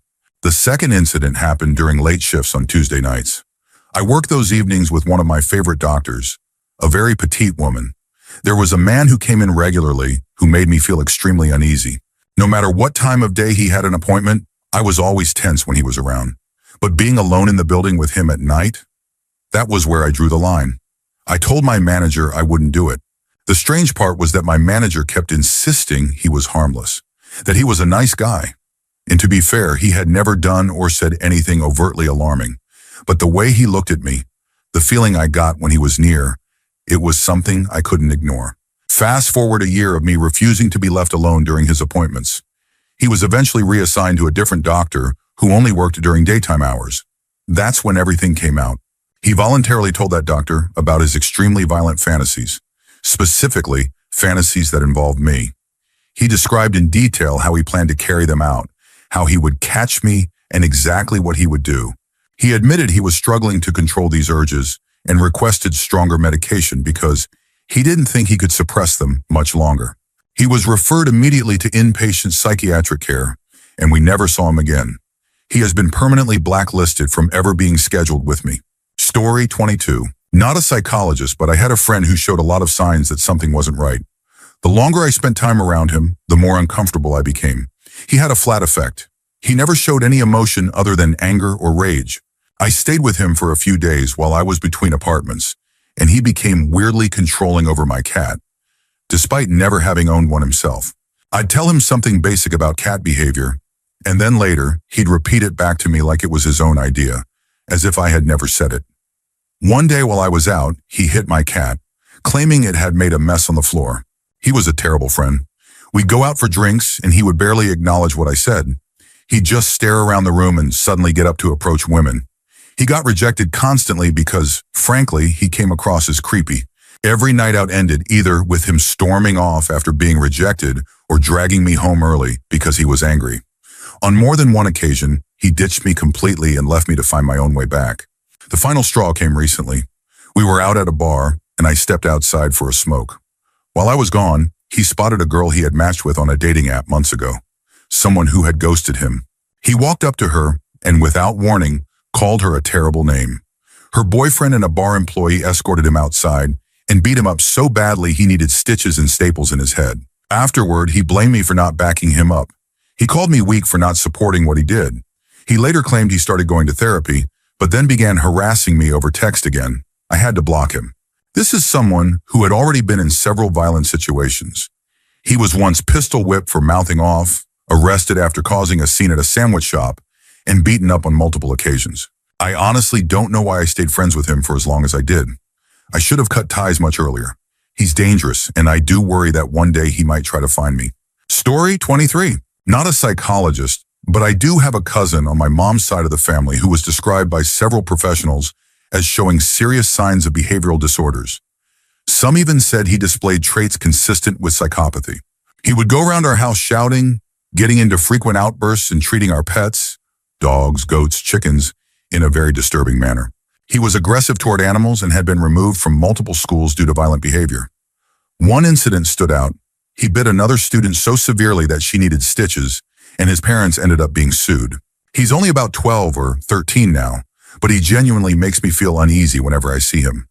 The second incident happened during late shifts on Tuesday nights. I worked those evenings with one of my favorite doctors, a very petite woman. There was a man who came in regularly who made me feel extremely uneasy. No matter what time of day he had an appointment, I was always tense when he was around. But being alone in the building with him at night, that was where I drew the line. I told my manager I wouldn't do it. The strange part was that my manager kept insisting he was harmless, that he was a nice guy. And to be fair, he had never done or said anything overtly alarming. But the way he looked at me, The feeling I got when he was near, it was something I couldn't ignore. Fast forward a year of me refusing to be left alone during his appointments. He was eventually reassigned to a different doctor who only worked during daytime hours. That's when everything came out. He voluntarily told that doctor about his extremely violent fantasies, specifically fantasies that involved me. He described in detail how he planned to carry them out, how he would catch me, and exactly what he would do. He admitted he was struggling to control these urges and requested stronger medication because he didn't think he could suppress them much longer. He was referred immediately to inpatient psychiatric care, and we never saw him again. He has been permanently blacklisted from ever being scheduled with me. Story 22. Not a psychologist, but I had a friend who showed a lot of signs that something wasn't right. The longer I spent time around him, the more uncomfortable I became. He had a flat effect. He never showed any emotion other than anger or rage. I stayed with him for a few days while I was between apartments, and he became weirdly controlling over my cat, despite never having owned one himself. I'd tell him something basic about cat behavior, and then later, he'd repeat it back to me like it was his own idea, as if I had never said it. One day while I was out, he hit my cat, claiming it had made a mess on the floor. He was a terrible friend. We'd go out for drinks, and he would barely acknowledge what I said. He'd just stare around the room and suddenly get up to approach women. He got rejected constantly because, frankly, he came across as creepy. Every night out ended either with him storming off after being rejected or dragging me home early because he was angry. On more than one occasion, he ditched me completely and left me to find my own way back. The final straw came recently. We were out at a bar, and I stepped outside for a smoke. While I was gone, he spotted a girl he had matched with on a dating app months ago, someone who had ghosted him. He walked up to her and, without warning, called her a terrible name. Her boyfriend and a bar employee escorted him outside and beat him up so badly he needed stitches and staples in his head. Afterward, he blamed me for not backing him up. He called me weak for not supporting what he did. He later claimed he started going to therapy, but then began harassing me over text again. I had to block him. This is someone who had already been in several violent situations. He was once pistol whipped for mouthing off, arrested after causing a scene at a sandwich shop, and beaten up on multiple occasions. I honestly don't know why I stayed friends with him for as long as I did. I should have cut ties much earlier. He's dangerous, and I do worry that one day he might try to find me. Story 23. Not a psychologist, but I do have a cousin on my mom's side of the family who was described by several professionals as showing serious signs of behavioral disorders. Some even said he displayed traits consistent with psychopathy. He would go around our house shouting, getting into frequent outbursts and treating our pets, dogs, goats, chickens, in a very disturbing manner. He was aggressive toward animals and had been removed from multiple schools due to violent behavior. One incident stood out. He bit another student so severely that she needed stitches, and his parents ended up being sued. He's only about 12 or 13 now, but he genuinely makes me feel uneasy whenever I see him.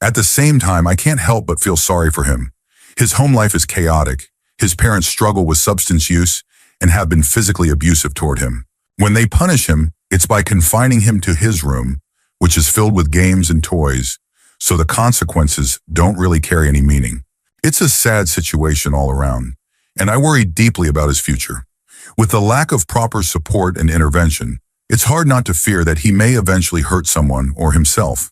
At the same time, I can't help but feel sorry for him. His home life is chaotic. His parents struggle with substance use and have been physically abusive toward him. When they punish him, it's by confining him to his room, which is filled with games and toys, so the consequences don't really carry any meaning. It's a sad situation all around, and I worry deeply about his future. With the lack of proper support and intervention, it's hard not to fear that he may eventually hurt someone or himself.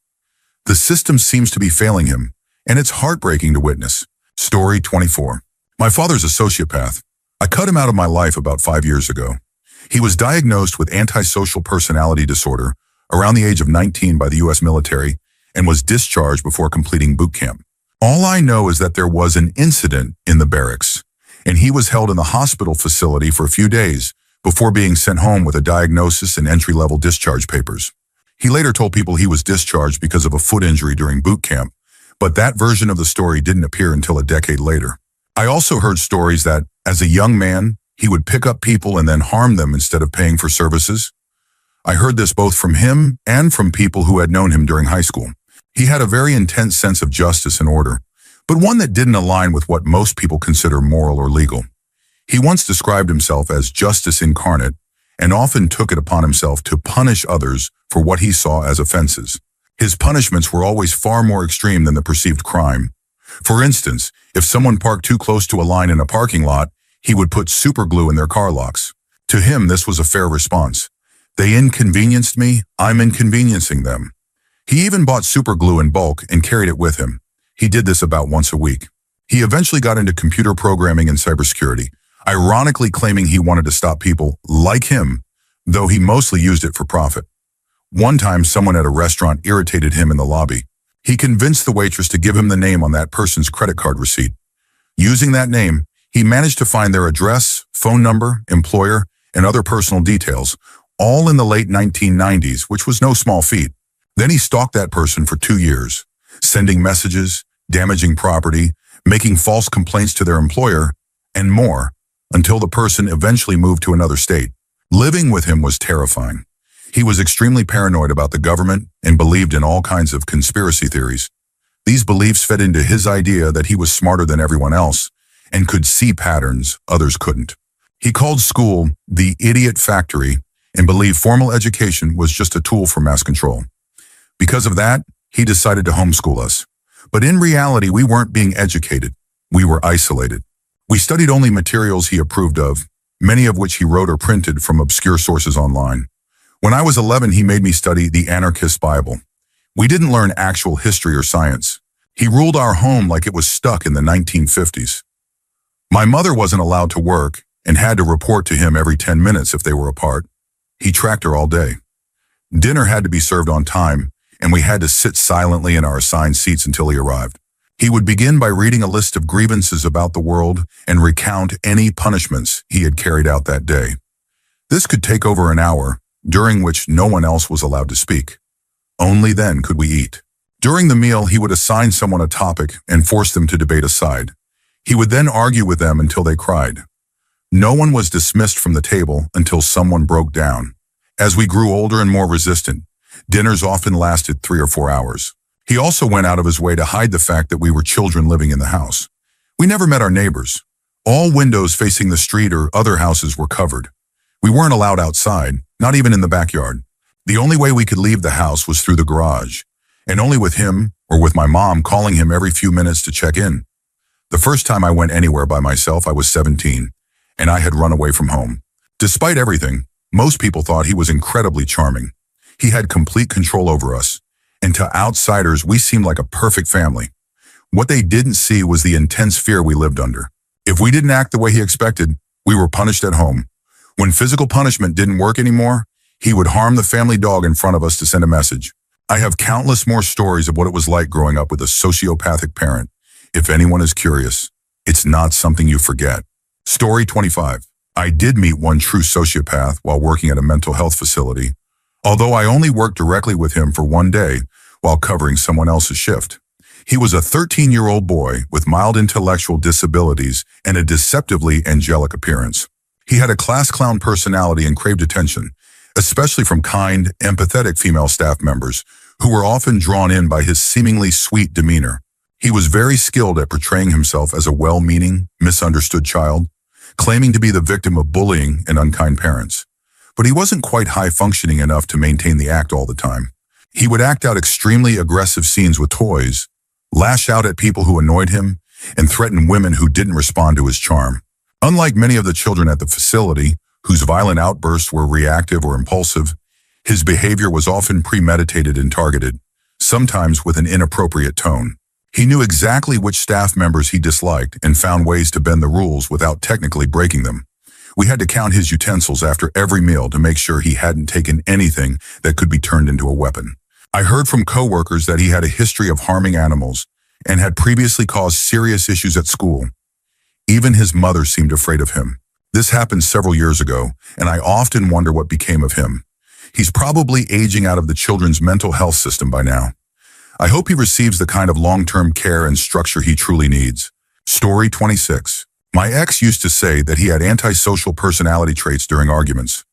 The system seems to be failing him, and it's heartbreaking to witness. Story 24. My father's a sociopath. I cut him out of my life about 5 years ago. He was diagnosed with antisocial personality disorder around the age of 19 by the U.S. military and was discharged before completing boot camp. All I know is that there was an incident in the barracks, and he was held in the hospital facility for a few days before being sent home with a diagnosis and entry-level discharge papers. He later told people he was discharged because of a foot injury during boot camp, but that version of the story didn't appear until a decade later. I also heard stories that, as a young man, he would pick up people and then harm them instead of paying for services. I heard this both from him and from people who had known him during high school. He had a very intense sense of justice and order, but one that didn't align with what most people consider moral or legal. He once described himself as justice incarnate and often took it upon himself to punish others for what he saw as offenses. His punishments were always far more extreme than the perceived crime. For instance, if someone parked too close to a line in a parking lot, he would put super glue in their car locks. To him, this was a fair response. They inconvenienced me, I'm inconveniencing them. He even bought super glue in bulk and carried it with him. He did this about once a week. He eventually got into computer programming and cybersecurity, ironically claiming he wanted to stop people like him, though he mostly used it for profit. One time, someone at a restaurant irritated him in the lobby. He convinced the waitress to give him the name on that person's credit card receipt. Using that name, he managed to find their address, phone number, employer, and other personal details, all in the late 1990s, which was no small feat. Then he stalked that person for 2 years, sending messages, damaging property, making false complaints to their employer, and more, until the person eventually moved to another state. Living with him was terrifying. He was extremely paranoid about the government and believed in all kinds of conspiracy theories. These beliefs fed into his idea that he was smarter than everyone else and could see patterns others couldn't. He called school the idiot factory and believed formal education was just a tool for mass control. Because of that, he decided to homeschool us. But in reality, we weren't being educated. We were isolated. We studied only materials he approved of, many of which he wrote or printed from obscure sources online. When I was 11, he made me study the anarchist Bible. We didn't learn actual history or science. He ruled our home like it was stuck in the 1950s. My mother wasn't allowed to work and had to report to him every 10 minutes if they were apart. He tracked her all day. Dinner had to be served on time, and we had to sit silently in our assigned seats until he arrived. He would begin by reading a list of grievances about the world and recount any punishments he had carried out that day. This could take over an hour, during which no one else was allowed to speak. Only then could we eat. During the meal, he would assign someone a topic and force them to debate a side. He would then argue with them until they cried. No one was dismissed from the table until someone broke down. As we grew older and more resistant, dinners often lasted 3 or 4 hours. He also went out of his way to hide the fact that we were children living in the house. We never met our neighbors. All windows facing the street or other houses were covered. We weren't allowed outside, not even in the backyard. The only way we could leave the house was through the garage, and only with him or with my mom calling him every few minutes to check in. The first time I went anywhere by myself, I was 17, and I had run away from home. Despite everything, most people thought he was incredibly charming. He had complete control over us, and to outsiders, we seemed like a perfect family. What they didn't see was the intense fear we lived under. If we didn't act the way he expected, we were punished at home. When physical punishment didn't work anymore, he would harm the family dog in front of us to send a message. I have countless more stories of what it was like growing up with a sociopathic parent. If anyone is curious, it's not something you forget. Story 25. I did meet one true sociopath while working at a mental health facility, although I only worked directly with him for one day while covering someone else's shift. He was a 13-year-old boy with mild intellectual disabilities and a deceptively angelic appearance. He had a class clown personality and craved attention, especially from kind, empathetic female staff members who were often drawn in by his seemingly sweet demeanor. He was very skilled at portraying himself as a well-meaning, misunderstood child, claiming to be the victim of bullying and unkind parents. But he wasn't quite high-functioning enough to maintain the act all the time. He would act out extremely aggressive scenes with toys, lash out at people who annoyed him, and threaten women who didn't respond to his charm. Unlike many of the children at the facility, whose violent outbursts were reactive or impulsive, his behavior was often premeditated and targeted, sometimes with an inappropriate tone. He knew exactly which staff members he disliked and found ways to bend the rules without technically breaking them. We had to count his utensils after every meal to make sure he hadn't taken anything that could be turned into a weapon. I heard from coworkers that he had a history of harming animals and had previously caused serious issues at school. Even his mother seemed afraid of him. This happened several years ago, and I often wonder what became of him. He's probably aging out of the children's mental health system by now. I hope he receives the kind of long-term care and structure he truly needs. Story 26. My ex used to say that he had antisocial personality traits during arguments,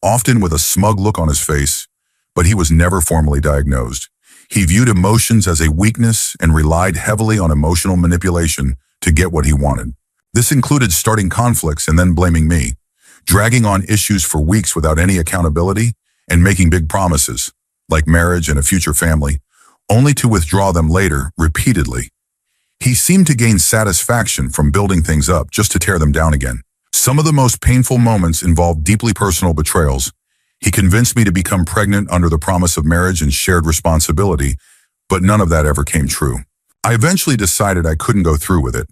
often with a smug look on his face, but he was never formally diagnosed. He viewed emotions as a weakness and relied heavily on emotional manipulation to get what he wanted. This included starting conflicts and then blaming me, dragging on issues for weeks without any accountability, and making big promises, like marriage and a future family, only to withdraw them later, repeatedly. He seemed to gain satisfaction from building things up just to tear them down again. Some of the most painful moments involved deeply personal betrayals, He convinced me to become pregnant under the promise of marriage and shared responsibility, but none of that ever came true. I eventually decided I couldn't go through with it.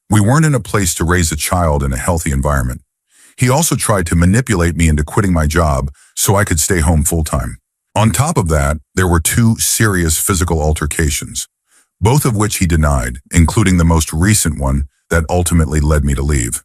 We weren't in a place to raise a child in a healthy environment. He also tried to manipulate me into quitting my job so I could stay home full-time. On top of that, there were 2 serious physical altercations, both of which he denied, including the most recent one that ultimately led me to leave.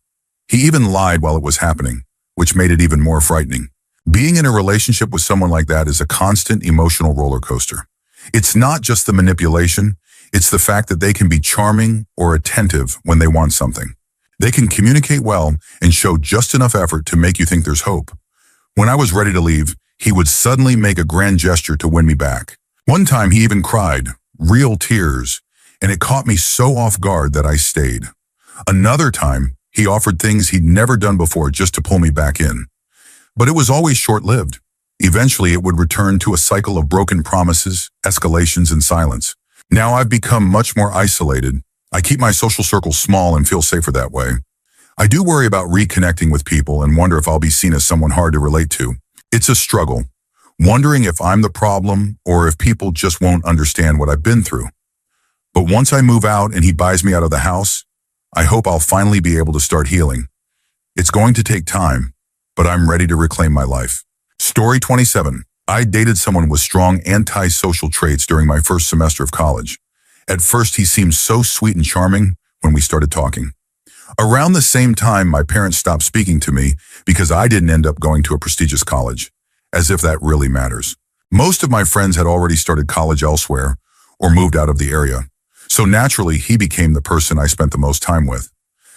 He even lied while it was happening, which made it even more frightening. Being in a relationship with someone like that is a constant emotional roller coaster. It's not just the manipulation, it's the fact that they can be charming or attentive when they want something. They can communicate well and show just enough effort to make you think there's hope. When I was ready to leave, he would suddenly make a grand gesture to win me back. One time he even cried, real tears, and it caught me so off guard that I stayed. Another time, he offered things he'd never done before just to pull me back in. But it was always short-lived. Eventually, it would return to a cycle of broken promises, escalations, and silence. Now I've become much more isolated. I keep my social circle small and feel safer that way. I do worry about reconnecting with people and wonder if I'll be seen as someone hard to relate to. It's a struggle, wondering if I'm the problem or if people just won't understand what I've been through. But once I move out and he buys me out of the house, I hope I'll finally be able to start healing. It's going to take time, but I'm ready to reclaim my life. Story 27. I dated someone with strong antisocial traits during my first semester of college. At first, he seemed so sweet and charming when we started talking. Around the same time, my parents stopped speaking to me because I didn't end up going to a prestigious college, as if that really matters. Most of my friends had already started college elsewhere or moved out of the area, so naturally he became the person I spent the most time with.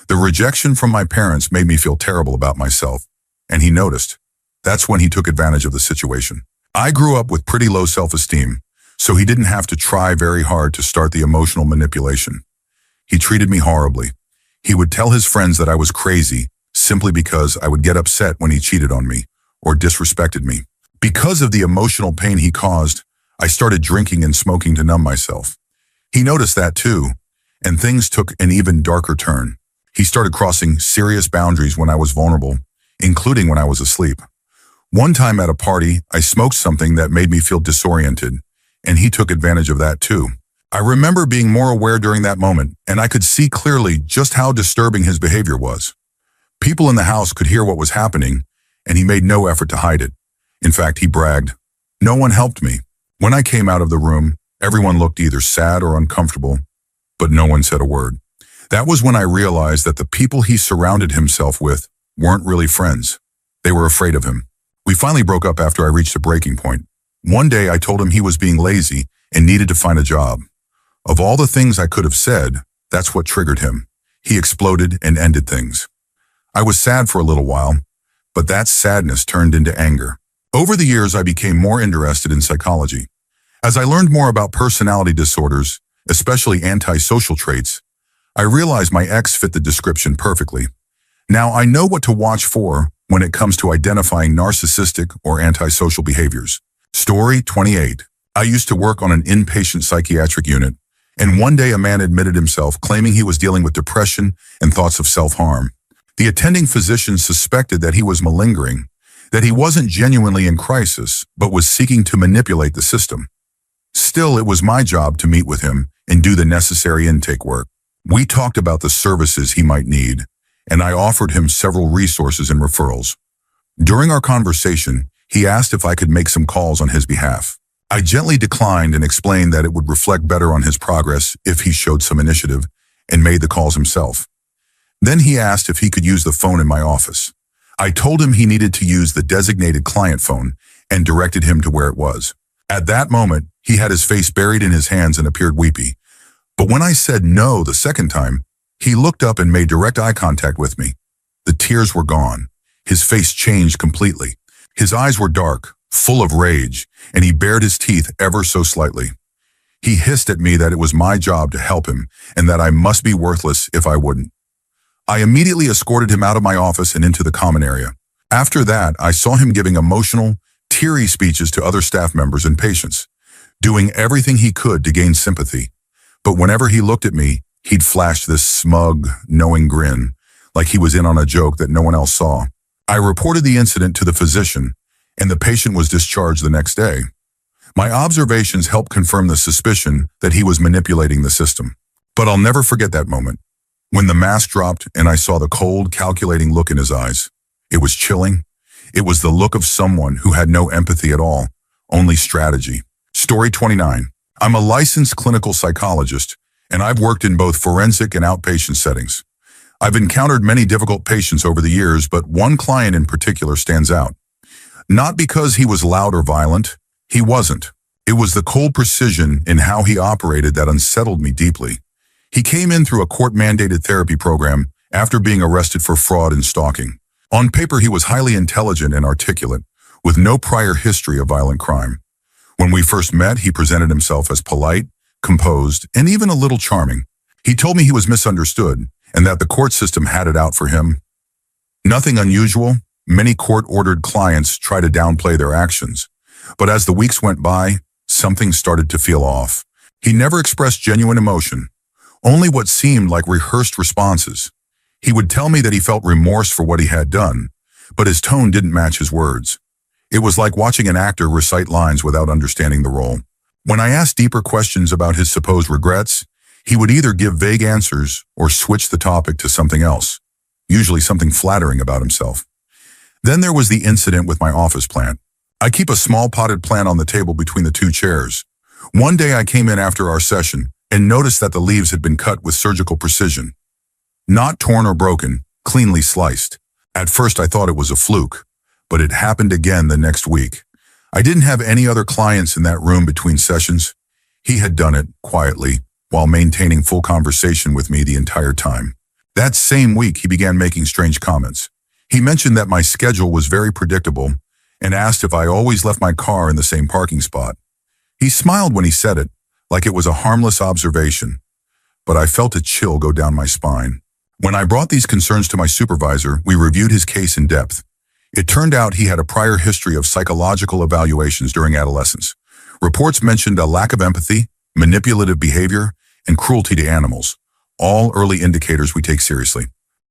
The rejection from my parents made me feel terrible about myself, and he noticed. That's when he took advantage of the situation. I grew up with pretty low self-esteem, so he didn't have to try very hard to start the emotional manipulation. He treated me horribly. He would tell his friends that I was crazy simply because I would get upset when he cheated on me or disrespected me. Because of the emotional pain he caused, I started drinking and smoking to numb myself. He noticed that too, and things took an even darker turn. He started crossing serious boundaries when I was vulnerable, including when I was asleep. One time at a party, I smoked something that made me feel disoriented, and he took advantage of that too. I remember being more aware during that moment, and I could see clearly just how disturbing his behavior was. People in the house could hear what was happening, and he made no effort to hide it. In fact, he bragged. No one helped me. When I came out of the room, everyone looked either sad or uncomfortable, but no one said a word. That was when I realized that the people he surrounded himself with weren't really friends. They were afraid of him. We finally broke up after I reached a breaking point. One day I told him he was being lazy and needed to find a job. Of all the things I could have said, that's what triggered him. He exploded and ended things. I was sad for a little while, but that sadness turned into anger. Over the years, I became more interested in psychology. As I learned more about personality disorders, especially antisocial traits, I realized my ex fit the description perfectly. Now I know what to watch for when it comes to identifying narcissistic or antisocial behaviors. Story 28. I used to work on an inpatient psychiatric unit, and one day a man admitted himself, claiming he was dealing with depression and thoughts of self-harm. The attending physician suspected that he was malingering, that he wasn't genuinely in crisis, but was seeking to manipulate the system. Still, it was my job to meet with him and do the necessary intake work. We talked about the services he might need, and I offered him several resources and referrals. During our conversation, he asked if I could make some calls on his behalf. I gently declined and explained that it would reflect better on his progress if he showed some initiative and made the calls himself. Then he asked if he could use the phone in my office. I told him he needed to use the designated client phone and directed him to where it was. At that moment, he had his face buried in his hands and appeared weepy. But when I said no the second time, he looked up and made direct eye contact with me. The tears were gone. His face changed completely. His eyes were dark, full of rage, and he bared his teeth ever so slightly. He hissed at me that it was my job to help him and that I must be worthless if I wouldn't. I immediately escorted him out of my office and into the common area. After that, I saw him giving emotional, teary speeches to other staff members and patients, doing everything he could to gain sympathy. But whenever he looked at me, he'd flash this smug, knowing grin, like he was in on a joke that no one else saw. I reported the incident to the physician, and the patient was discharged the next day. My observations helped confirm the suspicion that he was manipulating the system. But I'll never forget that moment. When the mask dropped and I saw the cold, calculating look in his eyes. It was chilling. It was the look of someone who had no empathy at all, only strategy. Story 29. I'm a licensed clinical psychologist, and I've worked in both forensic and outpatient settings. I've encountered many difficult patients over the years, but one client in particular stands out. Not because he was loud or violent. He wasn't. It was the cold precision in how he operated that unsettled me deeply. He came in through a court-mandated therapy program after being arrested for fraud and stalking. On paper, he was highly intelligent and articulate, with no prior history of violent crime. When we first met, he presented himself as polite, composed, and even a little charming. He told me he was misunderstood and that the court system had it out for him. Nothing unusual. Many court-ordered clients try to downplay their actions. But as the weeks went by, something started to feel off. He never expressed genuine emotion, only what seemed like rehearsed responses. He would tell me that he felt remorse for what he had done, but his tone didn't match his words. It was like watching an actor recite lines without understanding the role. When I asked deeper questions about his supposed regrets, he would either give vague answers or switch the topic to something else, usually something flattering about himself. Then there was the incident with my office plant. I keep a small potted plant on the table between the two chairs. One day I came in after our session and noticed that the leaves had been cut with surgical precision. Not torn or broken, cleanly sliced. At first I thought it was a fluke, but it happened again the next week. I didn't have any other clients in that room between sessions. He had done it quietly while maintaining full conversation with me the entire time. That same week he began making strange comments. He mentioned that my schedule was very predictable and asked if I always left my car in the same parking spot. He smiled when he said it, like it was a harmless observation, but I felt a chill go down my spine. When I brought these concerns to my supervisor, we reviewed his case in depth. It turned out he had a prior history of psychological evaluations during adolescence. Reports mentioned a lack of empathy, manipulative behavior, and cruelty to animals, all early indicators we take seriously.